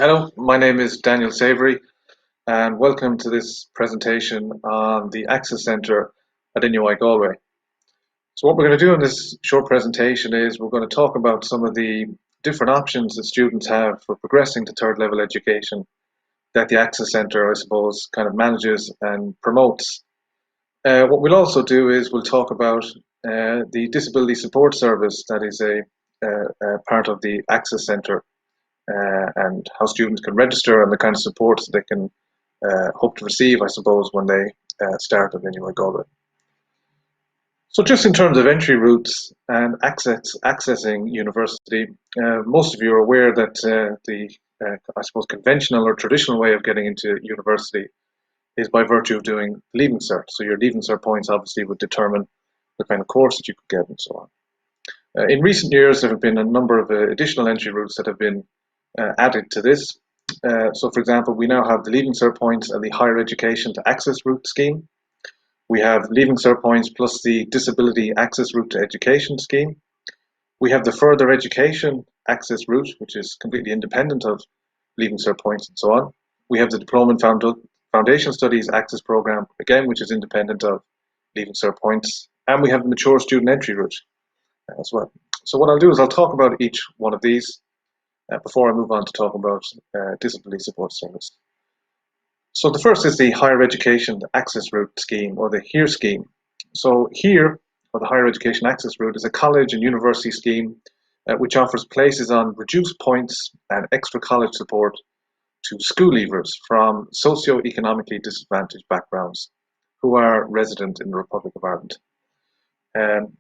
Hello, my name is Daniel Savory, and welcome to this presentation on the Access Centre at NUI Galway. So what we're going to do in this short presentation is we're going to talk about some of the different options that students have for progressing to third level education that the Access Centre, I suppose, kind of manages and promotes. What we'll also do is we'll talk about the Disability Support Service that is a part of the Access Centre, and how students can register and the kind of support they can hope to receive, I suppose, when they start at NUI Galway. So just in terms of entry routes and accessing university, most of you are aware that I suppose, conventional or traditional way of getting into university is by virtue of doing Leaving Cert. So your Leaving Cert points obviously would determine the kind of course that you could get and so on. In recent years, there have been a number of additional entry routes that have been added to this. So, for example, we now have the Leaving Cert points and the Higher Education to Access route scheme. We have Leaving Cert points plus the Disability Access route to Education scheme. We have the Further Education Access route, which is completely independent of Leaving Cert points and so on. We have the Diploma and Foundation Studies Access program, again, which is independent of Leaving Cert points. And we have the Mature Student Entry route as well. So what I'll do is I'll talk about each one of these before I move on to talk about Disability Support Service. So the first is the Higher Education Access Route scheme, or the HEAR scheme. So HEAR, or the Higher Education Access Route, is a college and university scheme which offers places on reduced points and extra college support to school leavers from socio-economically disadvantaged backgrounds who are resident in the Republic of Ireland.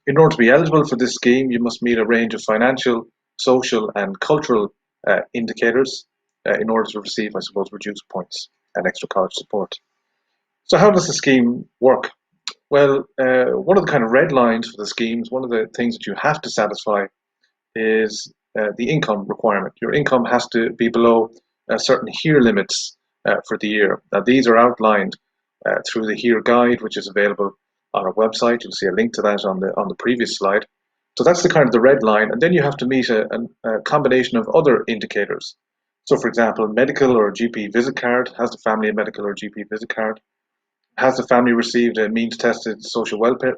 In order to be eligible for this scheme, you must meet a range of financial, social, and cultural indicators in order to receive, I suppose, reduced points and extra college support. So how does the scheme work? Well, one of the kind of red lines for the schemes, one of the things that you have to satisfy is the income requirement. Your income has to be below certain HEAR limits for the year. Now, these are outlined through the HEAR guide, which is available on our website. You'll see a link to that on the previous slide. So that's the kind of the red line, and then you have to meet a combination of other indicators. So, for example, medical or GP visit card. Has the family a medical or GP visit card? Has the family received a means-tested social welfare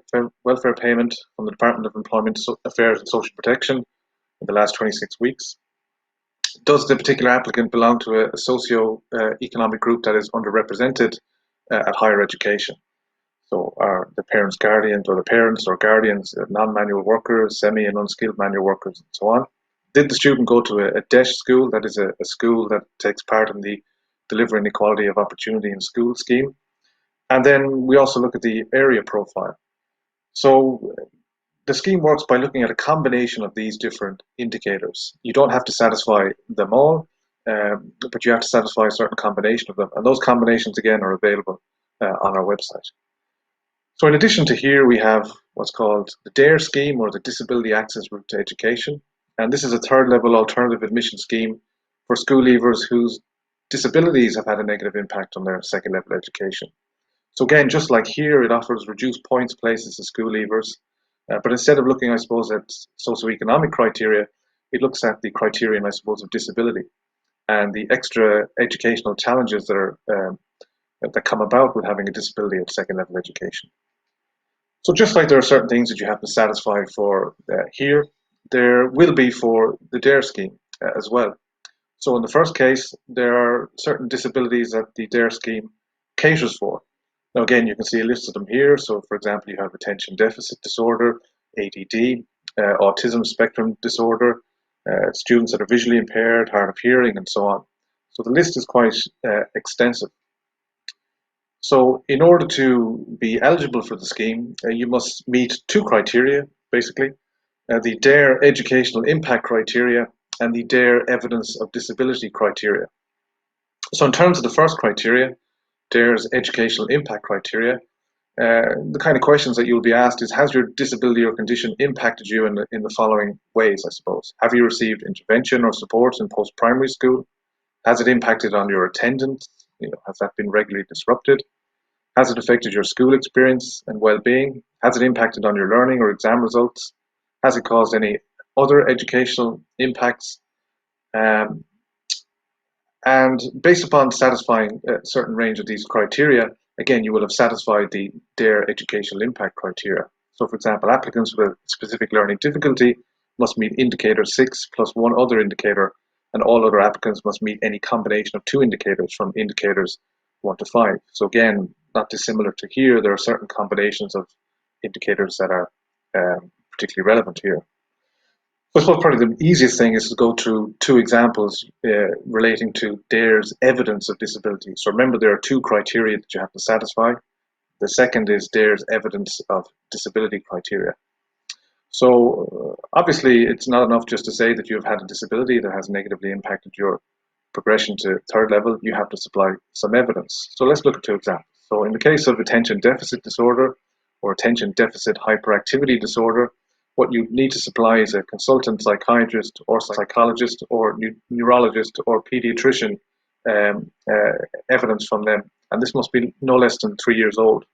payment from the Department of Employment Affairs and Social Protection in the last 26 weeks? Does the particular applicant belong to a socio-economic group that is underrepresented at higher education? So are the parents guardians, or the parents or guardians non-manual workers, semi and unskilled manual workers, and so on? Did the student go to a DESH school, that is a school that takes part in the Delivering Equality of Opportunity in School scheme? And then we also look at the area profile. So the scheme works by looking at a combination of these different indicators. You don't have to satisfy them all, but you have to satisfy a certain combination of them. And those combinations, again, are available on our website. So in addition to HEAR, we have what's called the DARE scheme, or the Disability Access Route to Education. And this is a third level alternative admission scheme for school leavers whose disabilities have had a negative impact on their second level education. So again, just like HEAR, it offers reduced points places to school leavers. But instead of looking, I suppose, at socioeconomic criteria, it looks at the criterion, I suppose, of disability and the extra educational challenges that come about with having a disability at second level education. So just like there are certain things that you have to satisfy for HEAR, there will be for the DARE scheme as well. So in the first case, there are certain disabilities that the DARE scheme caters for. Now again, you can see a list of them here. So for example, you have attention deficit disorder, ADD, autism spectrum disorder, students that are visually impaired, hard of hearing, and so on. So the list is quite extensive. So in order to be eligible for the scheme, you must meet two criteria, basically. The DARE educational impact criteria and the DARE evidence of disability criteria. So in terms of the first criteria, DARE's educational impact criteria, the kind of questions that you'll be asked is, has your disability or condition impacted you in the following ways, I suppose? Have you received intervention or support in post-primary school? Has it impacted on your attendance? Has that been regularly disrupted? Has it affected your school experience and well-being? Has it impacted on your learning or exam results? Has it caused any other educational impacts? And based upon satisfying a certain range of these criteria, again, you will have satisfied the DARE educational impact criteria. So, for example, applicants with specific learning difficulty must meet indicator 6 plus one other indicator, and all other applicants must meet any combination of two indicators from indicators 1 to 5. So again, not dissimilar to here, there are certain combinations of indicators that are particularly relevant here. I suppose probably the easiest thing is to go through two examples relating to DARE's evidence of disability. So remember, there are two criteria that you have to satisfy. The second is DARE's evidence of disability criteria. So obviously, it's not enough just to say that you've had a disability that has negatively impacted your progression to third level. You have to supply some evidence. So let's look at two examples. So in the case of attention deficit disorder or attention deficit hyperactivity disorder, what you need to supply is a consultant psychiatrist or psychologist or neurologist or pediatrician evidence from them. And this must be no less than 3 years old.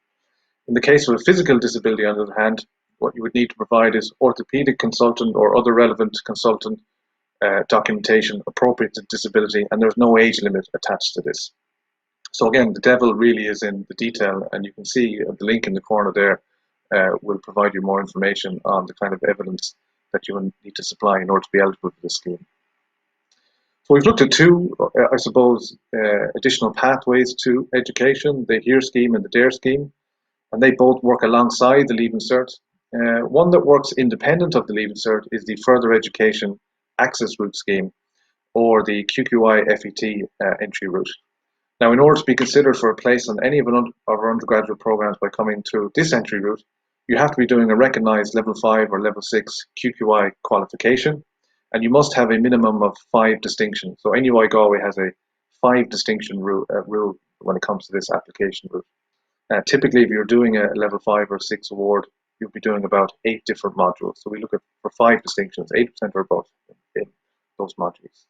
In the case of a physical disability, on the other hand, what you would need to provide is orthopedic consultant or other relevant consultant documentation appropriate to disability, and there's no age limit attached to this. So again, the devil really is in the detail, and you can see the link in the corner there will provide you more information on the kind of evidence that you will need to supply in order to be eligible for this scheme. So we've looked at two, I suppose, additional pathways to education, the HERE scheme and the DARE scheme, and they both work alongside the Leaving Cert. One that works independent of the Leaving Cert is the Further Education Access Route scheme, or the QQI FET entry route. Now, in order to be considered for a place on any of our undergraduate programs by coming through this entry route, you have to be doing a recognised level 5 or level 6 QQI qualification, and you must have a minimum of 5 distinctions. So NUI Galway has a 5 distinction rule when it comes to this application route. Typically, if you're doing a level 5 or 6 award, you'll be doing about 8 different modules. So we look at for 5 distinctions, 80% or above in those modules.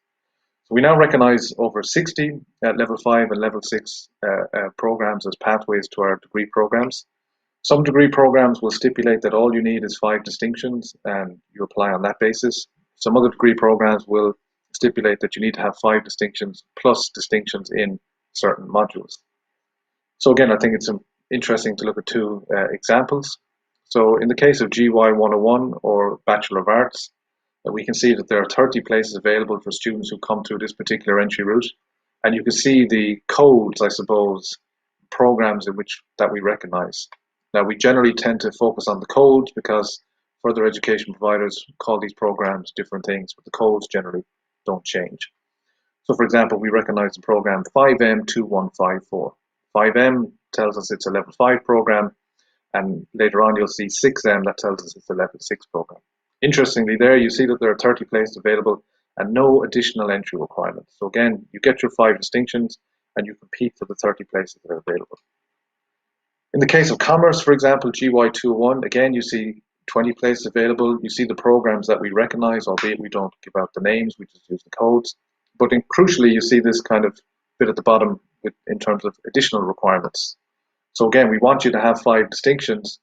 So we now recognise over 60 level 5 and level 6 programs as pathways to our degree programs. Some degree programs will stipulate that all you need is 5 distinctions and you apply on that basis. Some other degree programs will stipulate that you need to have 5 distinctions plus distinctions in certain modules. So again, I think it's interesting to look at two examples. So in the case of GY 101 or Bachelor of Arts, we can see that there are 30 places available for students who come through this particular entry route. And you can see the codes, I suppose, programs in which that we recognize. Now, we generally tend to focus on the codes because further education providers call these programs different things, but the codes generally don't change. So for example, we recognize the program 5M2154. 5M tells us it's a level 5 program, and later on you'll see 6M that tells us it's a level 6 program. Interestingly, there you see that there are 30 places available and no additional entry requirements. So again, you get your 5 distinctions and you compete for the 30 places that are available. In the case of commerce, for example, GY201, again, you see 20 places available. You see the programs that we recognize, albeit we don't give out the names, we just use the codes. But crucially, you see this kind of bit at the bottom in terms of additional requirements. So again, we want you to have 5 distinctions,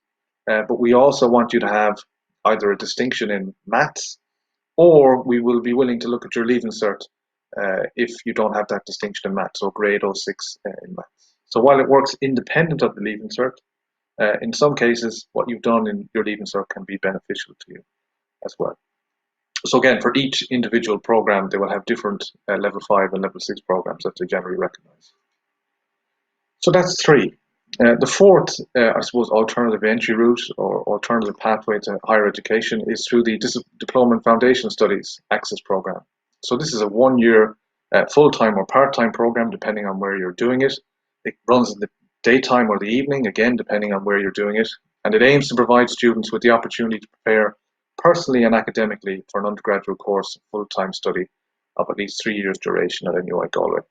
but we also want you to have either a distinction in maths, or we will be willing to look at your Leaving Cert if you don't have that distinction in maths, so grade 06 in maths. So while it works independent of the Leaving Cert, in some cases, what you've done in your Leaving Cert can be beneficial to you as well. So again, for each individual program, they will have different level 5 and level 6 programs that they generally recognize. So that's 3. The fourth, I suppose, alternative entry route or alternative pathway to higher education is through the Diploma and Foundation Studies Access Program. So this is a 1-year full-time or part-time program, depending on where you're doing it. It runs in the daytime or the evening, again, depending on where you're doing it. And it aims to provide students with the opportunity to prepare personally and academically for an undergraduate course of full-time study of at least 3 years duration at NUI Galway.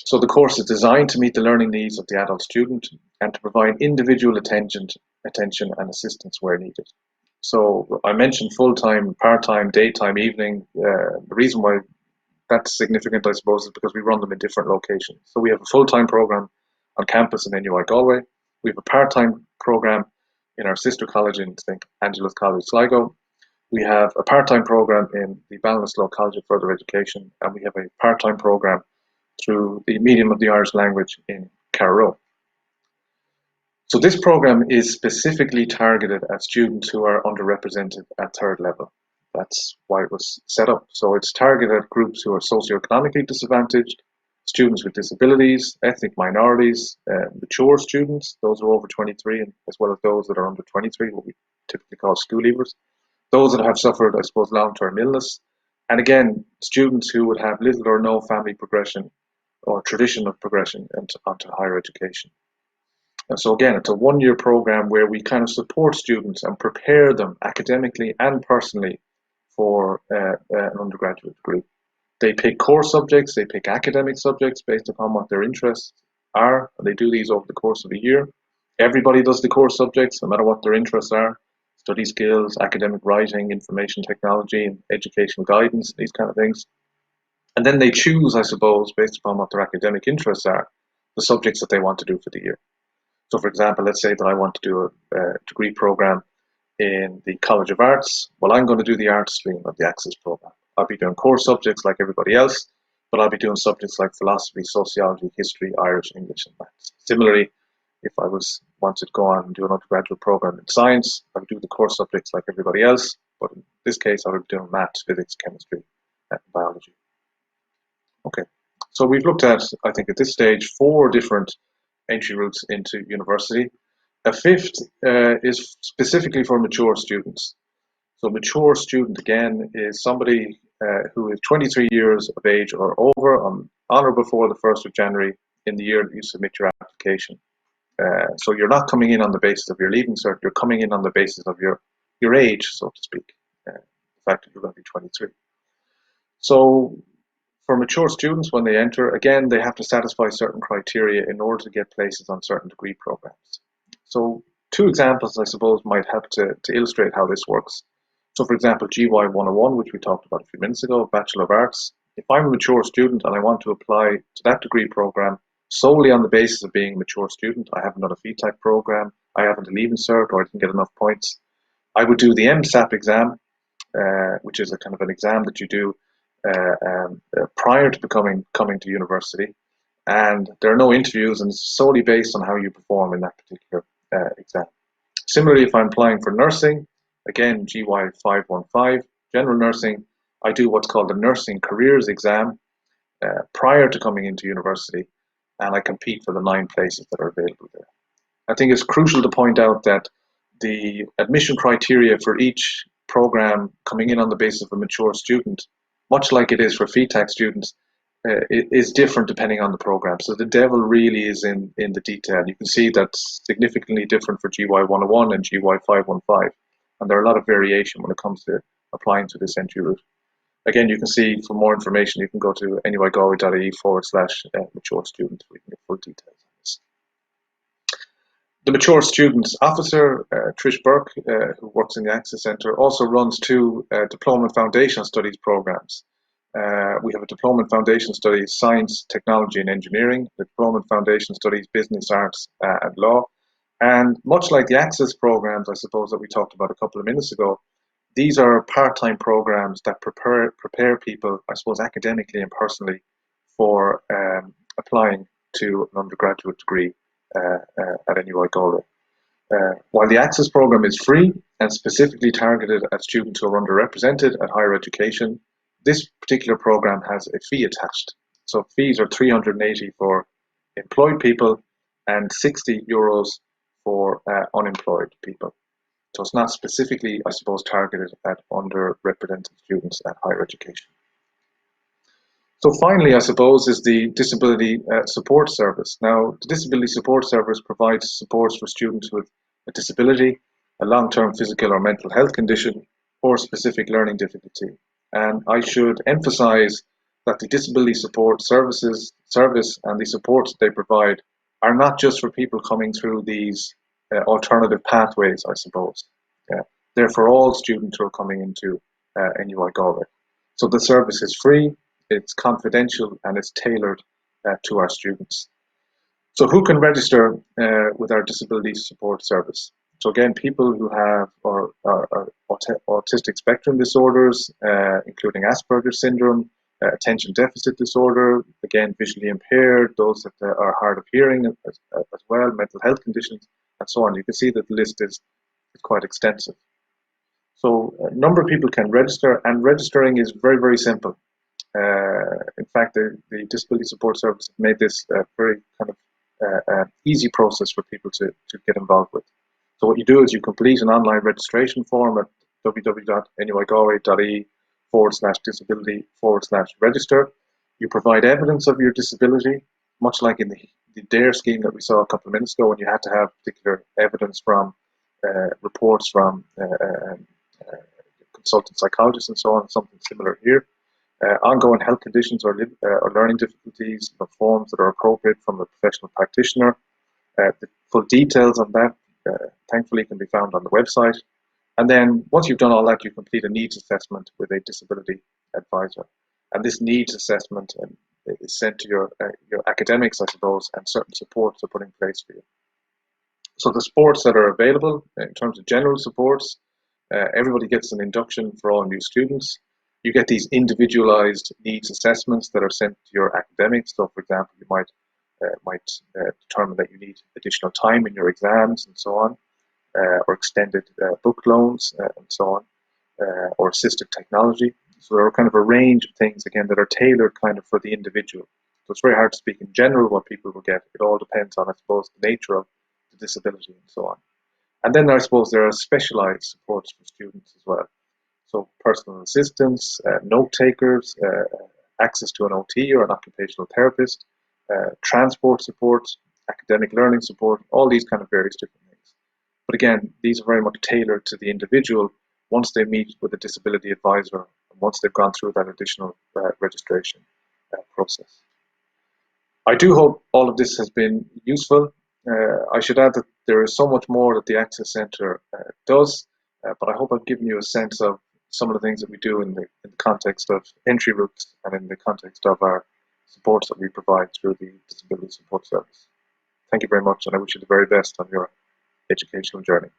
So the course is designed to meet the learning needs of the adult student and to provide individual attention and assistance where needed. So I mentioned full-time, part-time, daytime, evening. The reason why that's significant, I suppose, is because we run them in different locations. So we have a full-time program on campus in NUI Galway. We have a part-time program in our sister college in St. Angela's College, Sligo. We have a part-time program in the Ballinasloe College of Further Education, and we have a part-time program through the medium of the Irish language in Carrow. So this program is specifically targeted at students who are underrepresented at third level. That's why it was set up. So it's targeted at groups who are socioeconomically disadvantaged, students with disabilities, ethnic minorities, mature students, those who are over 23, and as well as those that are under 23, what we typically call school leavers, those that have suffered, I suppose, long-term illness, and again, students who would have little or no family progression or tradition of progression onto higher education. And so again, it's a one-year program where we kind of support students and prepare them academically and personally for an undergraduate degree. They pick core subjects, they pick academic subjects based upon what their interests are, and they do these over the course of a year. Everybody does the core subjects, no matter what their interests are: study skills, academic writing, information technology, and educational guidance, these kind of things. And then they choose, I suppose, based upon what their academic interests are, the subjects that they want to do for the year. So for example, let's say that I want to do a degree program in the College of Arts. Well, I'm going to do the arts stream of the Access program. I'll be doing core subjects like everybody else, but I'll be doing subjects like philosophy, sociology, history, Irish, English, and maths. Similarly, if I wanted to go on and do an undergraduate program in science, I would do the core subjects like everybody else, but in this case, I would be doing maths, physics, chemistry, and biology. Okay, so we've looked at, I think at this stage, 4 different entry routes into university. A fifth is specifically for mature students. So mature student, again, is somebody who is 23 years of age or over on or before the 1st of January in the year that you submit your application. So you're not coming in on the basis of your leaving cert, you're coming in on the basis of your age, so to speak, the fact that you're going to be 23. So for mature students, when they enter, again, they have to satisfy certain criteria in order to get places on certain degree programs. So 2 examples, I suppose, might help to illustrate how this works. So for example, GY 101, which we talked about a few minutes ago, Bachelor of Arts. If I'm a mature student and I want to apply to that degree program solely on the basis of being a mature student, I haven't done a FETAC program, I haven't a leaving cert, or I didn't get enough points, I would do the MSAP exam, which is a kind of an exam that you do prior to coming to university, and there are no interviews, and it's solely based on how you perform in that particular exam. Similarly, if I'm applying for nursing, again, GY 515, general nursing, I do what's called the Nursing Careers exam prior to coming into university, and I compete for the 9 places that are available there. I think it's crucial to point out that the admission criteria for each program coming in on the basis of a mature student, much like it is for FETAC students, it is different depending on the program. So the devil really is in the detail. You can see that's significantly different for GY 101 and GY 515. And there are a lot of variation when it comes to applying to this entry route. Again, you can see for more information, you can go to nuigalway.ie/mature student. We can get full details on this. The Mature Students Officer, Trish Burke, who works in the Access Centre, also runs 2 Diploma and Foundation Studies programs. We have a Diploma in Foundation Studies, Science, Technology and Engineering, Diploma in Foundation Studies, Business, Arts and Law. And much like the Access programs, I suppose, that we talked about a couple of minutes ago, these are part-time programs that prepare people, I suppose, academically and personally for applying to an undergraduate degree at NUI Galway. While the Access program is free and specifically targeted at students who are underrepresented at higher education, this particular program has a fee attached. So fees are 380 for employed people and 60 euros for unemployed people. So it's not specifically, I suppose, targeted at underrepresented students at higher education. So finally, I suppose, is the Disability Support Service. Now, the Disability Support Service provides supports for students with a disability, a long-term physical or mental health condition, or specific learning difficulty. And I should emphasize that the Disability Support Service and the supports they provide are not just for people coming through these alternative pathways, I suppose. They're for all students who are coming into NUI Galway. So the service is free, it's confidential, and it's tailored to our students. So who can register with our Disability Support Service? So again, people who have or autistic spectrum disorders, including Asperger's syndrome, attention deficit disorder, again visually impaired, those that are hard of hearing as well, mental health conditions, and so on. You can see that the list is quite extensive. So a number of people can register, and registering is very, very simple. In fact, the Disability Support Service have made this a very kind of easy process for people to get involved with. So what you do is you complete an online registration form at www.nuigalway.ie/disability/register. You provide evidence of your disability, much like in the DARE scheme that we saw a couple of minutes ago, when you had to have particular evidence from reports from consultant psychologists and so on, something similar here. Ongoing health conditions or learning difficulties, the forms that are appropriate from a professional practitioner. The full details on that, thankfully, can be found on the website. And then once you've done all that, you complete a needs assessment with a disability advisor. And this needs assessment is sent to your academics, I suppose, and certain supports are put in place for you. So the supports that are available in terms of general supports, everybody gets an induction for all new students. You get these individualized needs assessments that are sent to your academics. So, for example, you might determine that you need additional time in your exams and so on, or extended book loans and so on, or assistive technology. So there are kind of a range of things, again, that are tailored kind of for the individual. So it's very hard to speak in general what people will get. It all depends on, I suppose, the nature of the disability and so on. And then I suppose there are specialized supports for students as well. So personal assistance, note takers, access to an OT or an occupational therapist, transport support, academic learning support, all these kind of various different things. But again, these are very much tailored to the individual once they meet with a disability advisor and once they've gone through that additional registration process. I do hope all of this has been useful. I should add that there is so much more that the Access Centre does, but I hope I've given you a sense of some of the things that we do in the context of entry routes and in the context of our supports that we provide through the Disability Support Service. Thank you very much, and I wish you the very best on your educational journey.